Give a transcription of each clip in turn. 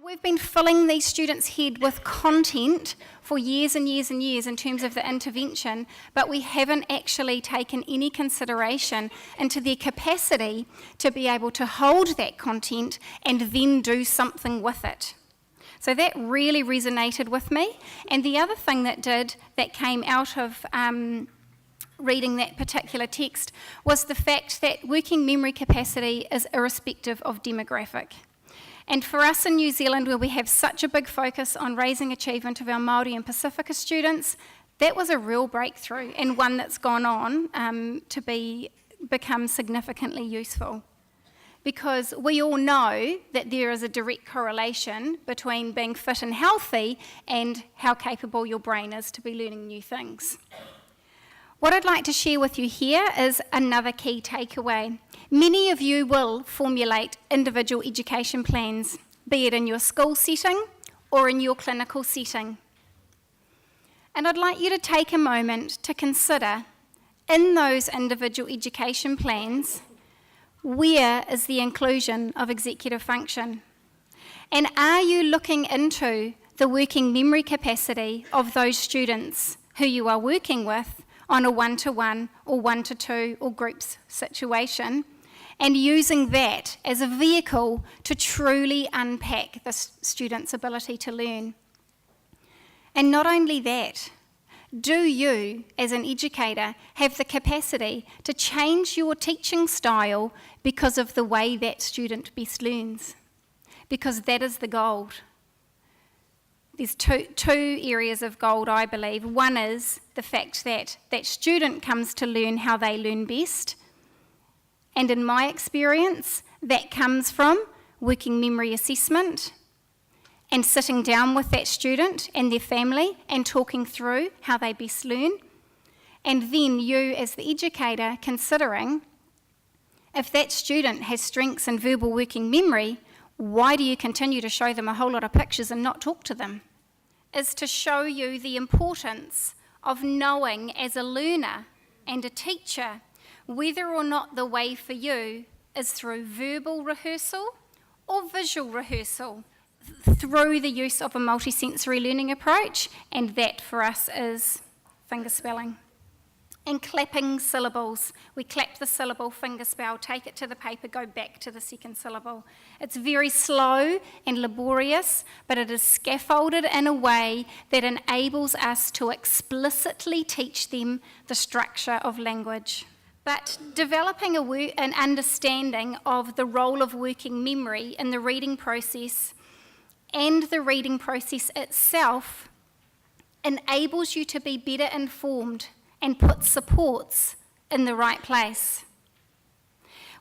We've been filling these students' head with content for years and years and years in terms of the intervention, but we haven't actually taken any consideration into their capacity to be able to hold that content and then do something with it. So that really resonated with me. And the other thing that came out of reading that particular text was the fact that working memory capacity is irrespective of demographic. And for us in New Zealand, where we have such a big focus on raising achievement of our Māori and Pasifika students, that was a real breakthrough and one that's gone on to become significantly useful. Because we all know that there is a direct correlation between being fit and healthy and how capable your brain is to be learning new things. What I'd like to share with you here is another key takeaway. Many of you will formulate individual education plans, be it in your school setting or in your clinical setting. And I'd like you to take a moment to consider, in those individual education plans, where is the inclusion of executive function? And are you looking into the working memory capacity of those students who you are working with on a one-to-one or one-to-two or groups situation, and using that as a vehicle to truly unpack the student's ability to learn? And not only that, do you, as an educator, have the capacity to change your teaching style because of the way that student best learns? Because that is the gold. There's two areas of gold, I believe. One is the fact that that student comes to learn how they learn best. And in my experience, that comes from working memory assessment and sitting down with that student and their family and talking through how they best learn. And then you, as the educator, considering if that student has strengths in verbal working memory, why do you continue to show them a whole lot of pictures and not talk to them? Is to show you the importance of knowing as a learner and a teacher whether or not the way for you is through verbal rehearsal or visual rehearsal, through the use of a multisensory learning approach, and that for us is finger spelling. And clapping syllables. We clap the syllable, finger spell, take it to the paper, go back to the second syllable. It's very slow and laborious, but it is scaffolded in a way that enables us to explicitly teach them the structure of language. But developing an understanding of the role of working memory in the reading process and the reading process itself enables you to be better informed and put supports in the right place.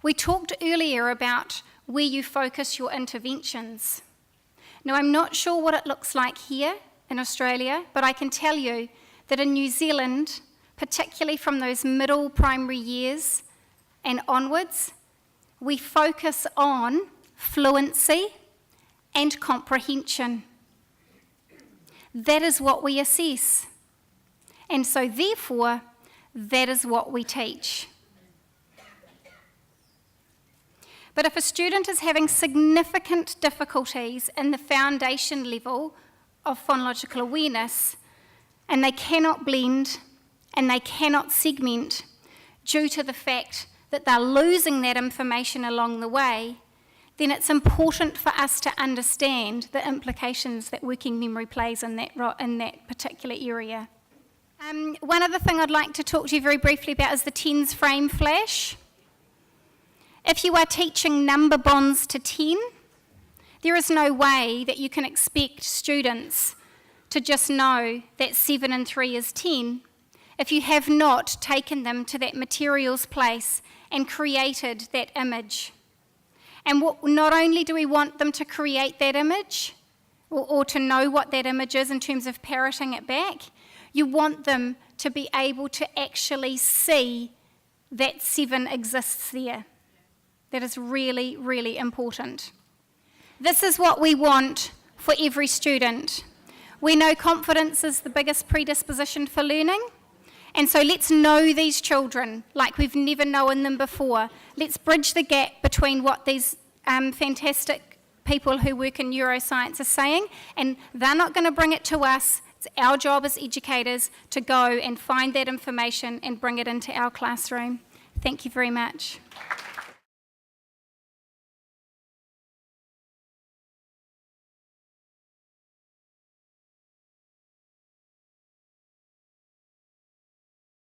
We talked earlier about where you focus your interventions. Now, I'm not sure what it looks like here in Australia, but I can tell you that in New Zealand, particularly from those middle primary years and onwards, we focus on fluency and comprehension. That is what we assess. And so therefore, that is what we teach. But if a student is having significant difficulties in the foundation level of phonological awareness, and they cannot blend and they cannot segment due to the fact that they're losing that information along the way, then it's important for us to understand the implications that working memory plays in that particular area. One other thing I'd like to talk to you very briefly about is the tens frame flash. If you are teaching number bonds to 10, there is no way that you can expect students to just know that 7 and 3 is 10 if you have not taken them to that materials place and created that image. And not only do we want them to create that image or to know what that image is in terms of parroting it back, you want them to be able to actually see that 7 exists there. That is really, really important. This is what we want for every student. We know confidence is the biggest predisposition for learning, and so let's know these children like we've never known them before. Let's bridge the gap between what these fantastic people who work in neuroscience are saying, and they're not going to bring it to us. It's our job as educators to go and find that information and bring it into our classroom. Thank you very much.